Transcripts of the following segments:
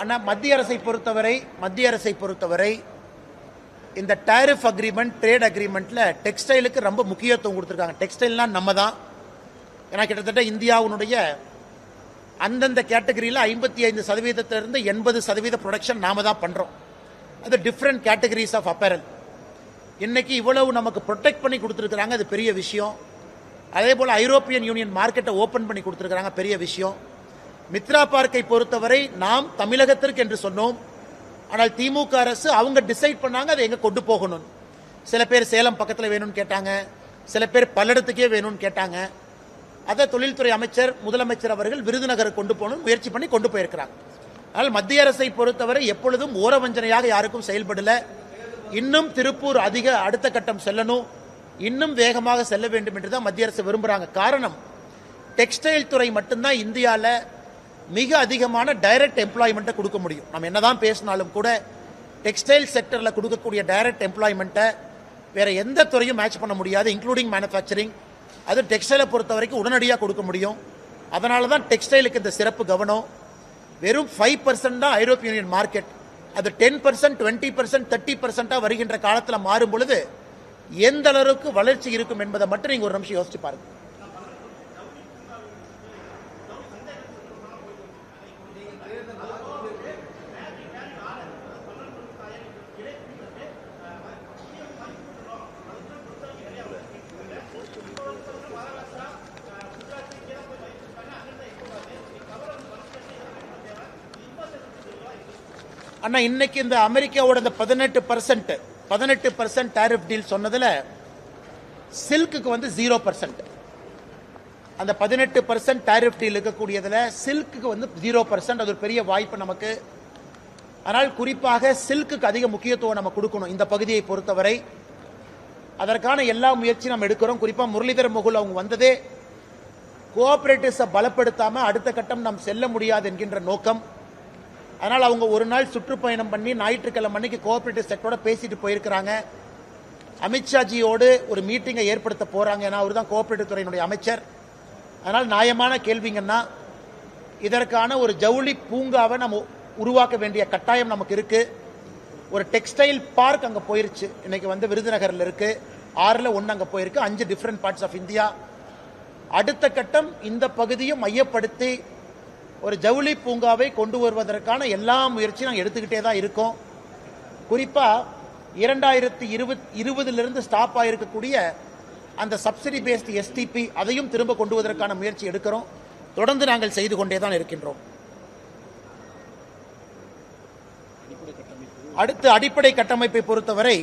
ஆனால் மத்திய அரசை பொறுத்தவரை இந்த டாரிஃப் அக்ரிமெண்ட், ட்ரேட் அக்ரிமெண்ட்ல டெக்ஸ்டைலுக்கு ரொம்ப முக்கியத்துவம் கொடுத்துருக்காங்க. டெக்ஸ்டைல்னா நம்ம தான். ஏன்னா கிட்டத்தட்ட இந்தியாவுடைய அந்தந்த கேட்டகரியில் 55% 80% ப்ரொடக்ஷன் நாம தான் பண்றோம். அது டிஃப்ரெண்ட் கேட்டகரிஸ் ஆஃப் அப்பேரல். இன்னைக்கு இவ்வளவு நமக்கு ப்ரொடெக்ட் பண்ணி கொடுத்துருக்காங்க, அது பெரிய விஷயம். அதே போல ஐரோப்பியன் யூனியன் மார்க்கெட்டை ஓபன் பண்ணி கொடுத்துருக்காங்க, பெரிய விஷயம். மித்ரா பார்க்கை பொறுத்தவரை நாம் தமிழகத்திற்கு என்று சொன்னோம். ஆனால் திமுக அரசு அவங்க டிசைட் பண்ணாங்க அதை எங்க கொண்டு போகணும். சில பேர் சேலம் பக்கத்தில் வேணும்னு கேட்டாங்க, சில பேர் பல்லடத்துக்கே வேணும்னு கேட்டாங்க. அதை தொழில்துறை அமைச்சர், முதலமைச்சர் அவர்கள் விருதுநகர் கொண்டு போகணும் முயற்சி பண்ணி கொண்டு போயிருக்கிறாங்க. ஆனால் மத்திய அரசை பொறுத்தவரை எப்பொழுதும் ஓரவஞ்சனையாக யாருக்கும் செயல்படல. இன்னும் திருப்பூர் அடுத்த கட்டம் செல்லணும், இன்னும் வேகமாக செல்ல வேண்டும் என்று தான் மத்திய அரசு விரும்புறாங்க. காரணம், டெக்ஸ்டைல் துறை மட்டும்தான் இந்தியாவில் மிக அதிகமான டைரக்ட் எம்ப்ளாய்மெண்ட்டை கொடுக்க முடியும். நம்ம என்னதான் பேசினாலும் கூட டெக்ஸ்டைல் செக்டரில் கொடுக்கக்கூடிய டைரக்ட் எம்ப்ளாய்மெண்ட்டை வேற எந்த துறையும் மேட்ச் பண்ண முடியாது, இன்க்ளூடிங் மேனுஃபேக்சரிங். அது டெக்ஸ்டைலை பொறுத்த வரைக்கும் உடனடியாக கொடுக்க முடியும். அதனால தான் டெக்ஸ்டைலுக்கு இந்த சிறப்பு கவனம். வெறும் 5% தான் ஐரோப்பிய யூனியன் மார்க்கெட். அது 10%, 20%, 30% வருகின்ற காலத்தில் மாறும் பொழுது எந்த அளவுக்கு வளர்ச்சி இருக்கும் என்பதை மட்டும் நீங்க ஒரு நிமிஷம் யோசிச்சு பாருங்க. அண்ணா, இன்னைக்கு இந்த அமெரிக்காவோட இந்த 18% டாரிஃப் டீல் சொன்னதுல சில்க்கு வந்து 0%. அந்த 18% டாரிஃப் டீல் இருக்கக்கூடியதுல சில்க்கு வந்து 0%. அது ஒரு பெரிய வாய்ப்பு நமக்கு. ஆனால் குறிப்பாக சில்க்கு அதிக முக்கியத்துவம் நம்ம கொடுக்கணும் இந்த பகுதியை பொறுத்தவரை. அதற்கான எல்லா முயற்சியும் நம்ம எடுக்கிறோம். குறிப்பா முரளிதர் மொகுல் அவங்க வந்ததே கோஆபரேட்டிவ்ஸை பலப்படுத்தாம அடுத்த கட்டம் நாம் செல்ல முடியாது என்கின்ற நோக்கம். அதனால் அவங்க ஒரு நாள் சுற்றுப்பயணம் பண்ணி ஞாயிற்றுக்கிழமை அன்னைக்கு கோஆபரேட்டிவ் செக்டரோட பேசிட்டு போயிருக்கிறாங்க. அமித்ஷாஜியோடு ஒரு மீட்டிங்கை ஏற்படுத்த போறாங்க. ஏன்னா அவர் தான் கோஆபரேட்டிவ் துறையினுடைய அமைச்சர். அதனால் நியாயமான கேள்விங்கன்னா, இதற்கான ஒரு ஜவுளி பூங்காவை நம்ம உருவாக்க வேண்டிய கட்டாயம் நமக்கு இருக்கு. ஒரு டெக்ஸ்டைல் பார்க் அங்க போயிருச்சு. இன்னைக்கு வந்து விருதுநகர்ல இருக்கு, 6ல் 1 அங்க போயிருக்கு. 5 டிஃபரெண்ட் பார்ட்ஸ் ஆஃப் இந்தியா. அடுத்த கட்டம் இந்த பகுதியும் மையப்படுத்தி ஒரு ஜவுளி பூங்காவை கொண்டு வருவதற்கான எல்லா முயற்சியும் நாங்கள் எடுத்துக்கிட்டே தான் இருக்கோம். குறிப்பா 2020 ஸ்டாப் ஆயிருக்கக்கூடிய அந்த சப்சிடி பேஸ்ட் எஸ்டிபி அதையும் திரும்ப கொண்டு வருவதற்கான முயற்சி எடுக்கிறோம். தொடர்ந்து நாங்கள் செய்து கொண்டே தான் இருக்கின்றோம். அடுத்து அடிப்படை கட்டமைப்பை பொறுத்தவரை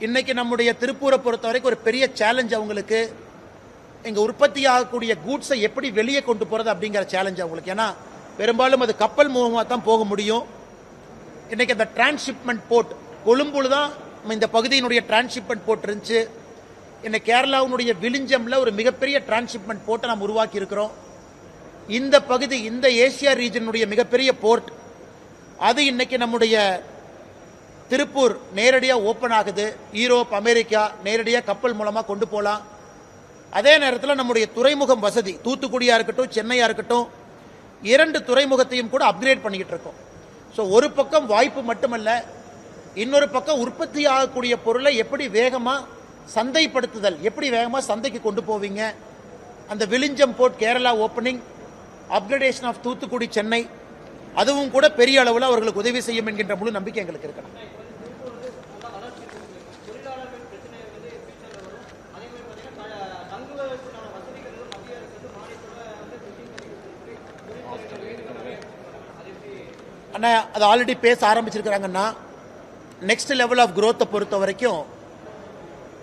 இன்னைக்கு நம்முடைய திருப்பூரை பொறுத்தவரைக்கும் ஒரு பெரிய சேலஞ்ச் அவங்களுக்கு. இங்க உற்பத்தி ஆகக்கூடிய கூட்ஸை எப்படி வெளியே கொண்டு போறது அப்படிங்கிற சேலஞ்ச் அவங்களுக்கு. ஏன்னா பெரும்பாலும் அது கப்பல் மூலமா தான் போக முடியும். இன்னைக்கு அந்த டிரான்ஸ்ஷிப்மெண்ட் போர்ட் கொழும்புல தான் இந்த பகுதியினுடைய டிரான்ஸ்ஷிப்மெண்ட் போர்ட் இருந்துச்சு. இன்னைக்கு கேரளாவுடைய விழிஞ்சம்ல ஒரு மிகப்பெரிய டிரான்ஸ்ஷிப்மெண்ட் போர்ட்டை நாம் உருவாக்கி இருக்கிறோம். இந்த பகுதி, இந்த ஏசியா ரீஜனுடைய மிகப்பெரிய போர்ட் அது இன்னைக்கு நம்முடைய திருப்பூர் நேரடியாக ஓபன் ஆகுது. யூரோப், அமெரிக்கா நேரடியாக கப்பல் மூலமா கொண்டு போகலாம். அதே நேரத்தில் நம்முடைய துறைமுகம் வசதி, தூத்துக்குடியா இருக்கட்டும், சென்னையா இருக்கட்டும், 2 துறைமுகத்தையும் கூட அப்கிரேட் பண்ணிக்கிட்டு இருக்கோம். ஸோ ஒரு பக்கம் வாய்ப்பு மட்டுமல்ல, இன்னொரு பக்கம் உற்பத்தி ஆகக்கூடிய பொருளை எப்படி வேகமா சந்தைப்படுத்துதல், எப்படி வேகமா சந்தைக்கு கொண்டு போவீங்க. அந்த Vizhinjam port Kerala opening, upgradation of Thoothukudi, Chennai, அதுவும் கூட பெரிய அளவில் அவர்களுக்கு உதவி செய்யும் என்கின்ற முழு நம்பிக்கை எங்களுக்கு இருக்கணும். அண்ணா, அது ஆல்ரெடி பேச ஆரம்பிச்சிருக்கிறாங்கன்னா, நெக்ஸ்ட் லெவல் ஆஃப் குரோத்தை பொறுத்த வரைக்கும்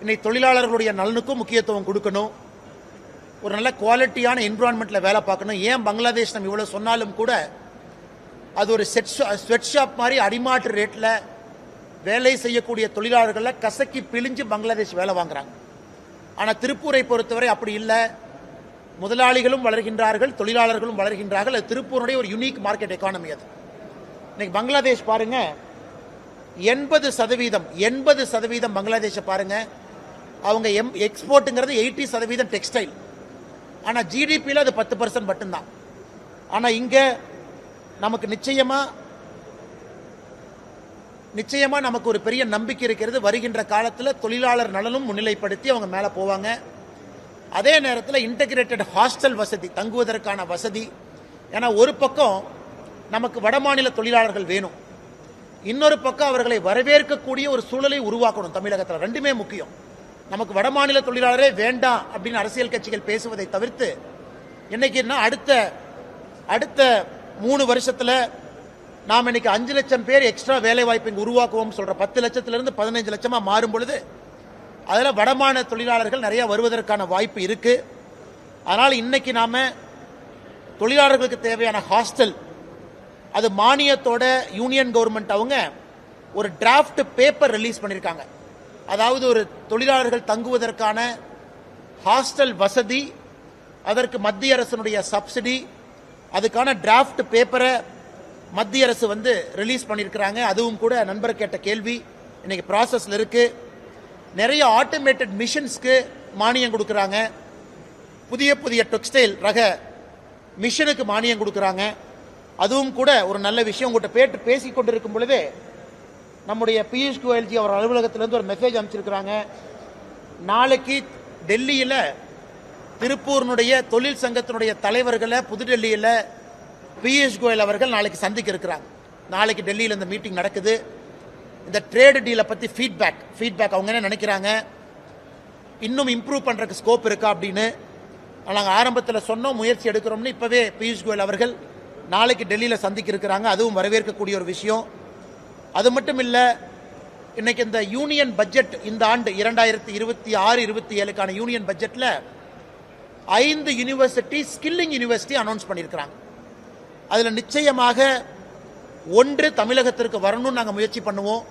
இன்னைக்கு தொழிலாளர்களுடைய நலனுக்கும் முக்கியத்துவம் கொடுக்கணும். ஒரு நல்ல குவாலிட்டியான என்விரான்மெண்ட்ல வேலை பார்க்கணும். ஏன் பங்களாதேஷ் நம்ம இவ்வளவு சொன்னாலும் கூட அது ஒரு ஸ்வெட் ஷாப் மாதிரி அடிமாட்டு ரேட்ல வேலை செய்யக்கூடிய தொழிலாளர்களை கசக்கி பிழிஞ்சு பங்களாதேஷ் வேலை வாங்குறாங்க. ஆனால் திருப்பூரை பொறுத்தவரை அப்படி இல்லை. முதலாளிகளும் வளர்கின்றார்கள், தொழிலாளர்களும் வளர்கின்றார்கள். அது திருப்பூருடைய ஒரு யூனிக் மார்க்கெட் எக்கானமி. அது இன்னைக்கு பங்களாதேஷ் பாருங்க, 80% பங்களாதேஷ பாருங்க. அவங்க எக்ஸ்போர்ட்டுங்கிறது 80% டெக்ஸ்டைல். ஆனா ஜிடிபியில் அது 10% மட்டும்தான். ஆனா இங்க நமக்கு நிச்சயமா நமக்கு ஒரு பெரிய நம்பிக்கை இருக்கிறது. வருகின்ற காலத்தில் தொழிலாளர் நலனும் முன்னிலைப்படுத்தி அவங்க மேலே போவாங்க. அதே நேரத்தில் இன்டகிரேட்டட் ஹாஸ்டல் வசதி, தங்குவதற்கான வசதி. ஏன்னா ஒரு பக்கம் நமக்கு வடமாநில தொழிலாளர்கள் வேணும், இன்னொரு பக்கம் அவர்களை வரவேற்கக்கூடிய ஒரு சூழலை உருவாக்கணும் தமிழகத்தில். ரெண்டுமே முக்கியம். நமக்கு வடமாநில தொழிலாளரே வேண்டாம் அப்படின்னு அரசியல் கட்சிகள் பேசுவதை தவிர்த்து இன்னைக்கு அடுத்த 3 வருஷத்தில் நாம் இன்னைக்கு 5 லட்சம் பேர் எக்ஸ்ட்ரா வேலை வாய்ப்பை உருவாக்குவோம் சொல்ற 10 லட்சத்திலிருந்து 15 லட்சமா மாறும் பொழுது அதில் வடமாநில தொழிலாளர்கள் நிறைய வருவதற்கான வாய்ப்பு இருக்கு. அதனால் இன்னைக்கு நாம தொழிலாளர்களுக்கு தேவையான ஹாஸ்டல் அது மானியத்தோட யூனியன் கவர்மெண்ட் அவங்க ஒரு டிராஃப்ட் பேப்பர் ரிலீஸ் பண்ணியிருக்காங்க. அதாவது ஒரு தொழிலாளர்கள் தங்குவதற்கான ஹாஸ்டல் வசதி, அதற்கு மத்திய அரசினுடைய சப்சிடி, அதுக்கான டிராஃப்ட் பேப்பரை மத்திய அரசு ரிலீஸ் பண்ணியிருக்கிறாங்க. அதுவும் கூட நண்பர் கேட்ட கேள்வி இன்னைக்கு ப்ராசஸ்ல இருக்கு. நிறைய ஆட்டோமேட்டட் மிஷின்ஸ்க்கு மானியம் கொடுக்குறாங்க. புதிய டெக்ஸ்டைல் ரக மிஷினுக்கு மானியம் கொடுக்குறாங்க. அதுவும் கூட ஒரு நல்ல விஷயம். உங்கள்கிட்ட பேசிக் கொண்டிருக்கும் பொழுதே நம்முடைய பியூஷ் கோயல்ஜி அவர் அலுவலகத்திலிருந்து ஒரு மெசேஜ் அனுப்பிச்சிருக்கிறாங்க. நாளைக்கு டெல்லியில் திருப்பூர்னுடைய தொழில் சங்கத்தினுடைய தலைவர்களை புதுடெல்லியில் பியூஷ் கோயல் அவர்கள் நாளைக்கு சந்திக்க இருக்கிறாங்க. நாளைக்கு டெல்லியில் இந்த மீட்டிங் நடக்குது. இந்த ட்ரேடு டீலை பற்றி ஃபீட்பேக் அவங்க என்ன நினைக்கிறாங்க, இன்னும் இம்ப்ரூவ் பண்ணுறதுக்கு ஸ்கோப் இருக்கா அப்படின்னு நாங்கள் ஆரம்பத்தில் சொன்னோம், முயற்சி எடுக்கிறோம்னு. இப்போவே பியூஷ் கோயல் அவர்கள் நாளைக்கு டெல்லியில் சந்திக்க இருக்கிறாங்க. அதுவும் வரவேற்கக்கூடிய ஒரு விஷயம். அது மட்டும் இல்லை, இன்னைக்கு இந்த யூனியன் பட்ஜெட் இந்த ஆண்டு 2026-27க்கான யூனியன் பட்ஜெட்டில் 5 யூனிவர்சிட்டி ஸ்கில்லிங் யூனிவர்சிட்டி அனௌன்ஸ் பண்ணியிருக்கிறாங்க. அதில் நிச்சயமாக 1 தமிழகத்திற்கு வரணும்னு நாங்கள் முயற்சி பண்ணுவோம்.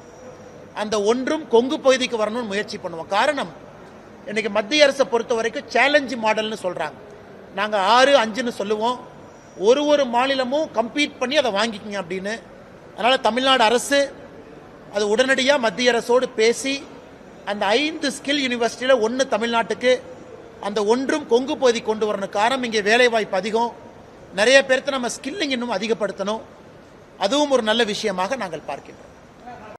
அந்த 1ம் கொங்கு பகுதிக்கு வரணும்னு முயற்சி பண்ணுவோம். காரணம், இன்னைக்கு மத்திய அரசை பொறுத்த வரைக்கும் சேலஞ்ச் மாடல்னு சொல்றாங்க. நாங்கள் 6-5ன்னு சொல்லுவோம். ஒரு மாநிலமும் கம்பீட் பண்ணி அதை வாங்கிக்கங்க அப்படின்னு. அதனால தமிழ்நாடு அரசு அது உடனடியாக மத்திய அரசோடு பேசி அந்த 5 ஸ்கில் யூனிவர்சிட்டியில் 1 தமிழ்நாட்டுக்கு, அந்த 1ம் கொங்கு பகுதி கொண்டு வரணும். காரணம், இங்கே வேலை வாய்ப்பு அதிகம், நிறைய பேர்த்து நம்ம ஸ்கில்லிங் இன்னும் அதிகப்படுத்தணும். அதுவும் ஒரு நல்ல விஷயமாக நாங்கள் பார்க்கின்றோம்.